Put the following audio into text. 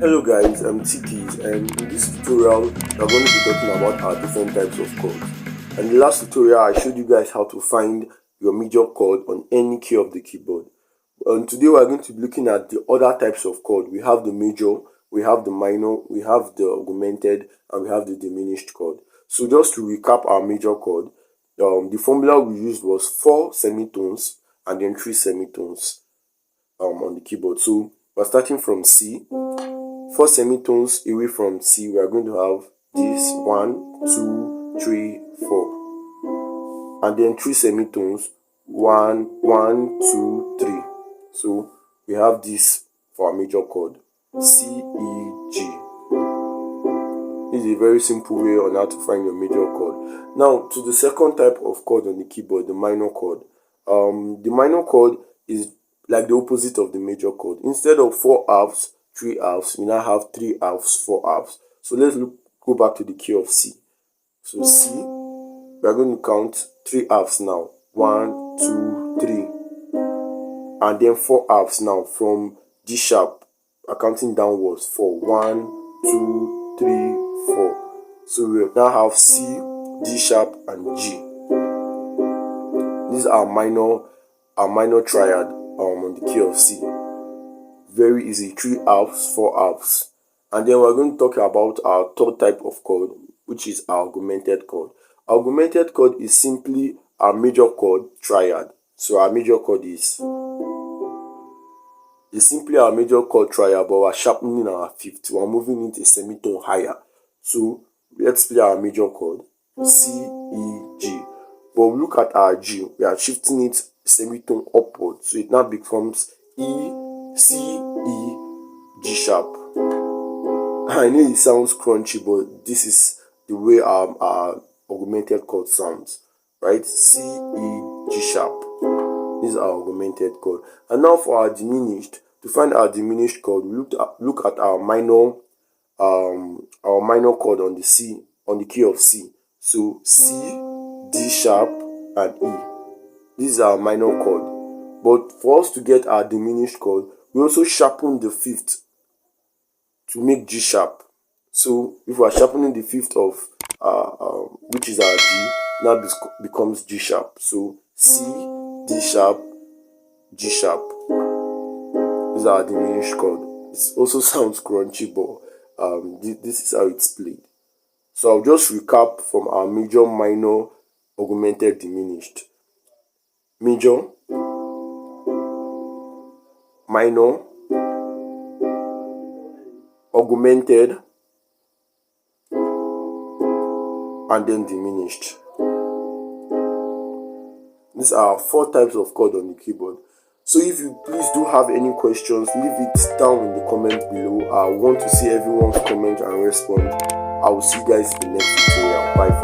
Hello guys, I'm Teekeyz, and in this tutorial we are going to be talking about our different types of chords. And in the last tutorial I showed you guys how to find your major chord on any key of the keyboard. And today we are going to be looking at the other types of chord. We have the major, we have the minor, we have the augmented, and we have the diminished chord. So just to recap our major chord, the formula we used was 4 semitones and then 3 semitones on the keyboard. So we're starting from C. 4 semitones away from C, we are going to have this 1, 2, 3, 4, and then 3 semitones 1, 1, 2, 3. So we have this for our major chord C, E, G. This is a very simple way on how to find your major chord. Now to the second type of chord on the keyboard, the minor chord. The minor chord is like the opposite of the major chord. Instead of 4 halves, 3 halves, we now have 3 halves, 4 halves. So let's go back to the key of C. So C, we are going to count 3 halves now. 1, 2, 3. And then 4 halves now from G sharp, counting downwards. 4, 1, 2, 3, 4. So we now have C, D sharp, and G. These are our minor triad on the key of C. Very easy, 3 halves, 4 halves. And then we're going to talk about our third type of chord, which is our augmented chord. Our augmented chord is simply our major chord triad. So our major chord is simply our major chord triad, but we're sharpening our fifth. We're moving it a semitone higher. So let's play our major chord C, E, G. But look at our G, we are shifting it semitone upward, so it now becomes E, C, E, G sharp. I know it sounds crunchy, but this is the way our augmented chord sounds, right? C, E, G sharp. This is our augmented chord. And now for our diminished. To find our diminished chord, we look at our minor chord on the C, on the key of C. So C, D sharp, and E. This is our minor chord. But for us to get our diminished chord, we also sharpen the fifth to make G sharp. So if we are sharpening the fifth of which is our G, now becomes G sharp. So C, D sharp, G sharp. This is our diminished chord. It also sounds crunchy, but this is how it's played. So I'll just recap from our major, minor, augmented, diminished. Major, minor, augmented, and then diminished. These are 4 types of chord on the keyboard. So if you please do have any questions, leave it down in the comment below. I want to see everyone's comment and respond. I will see you guys in the next tutorial. Bye.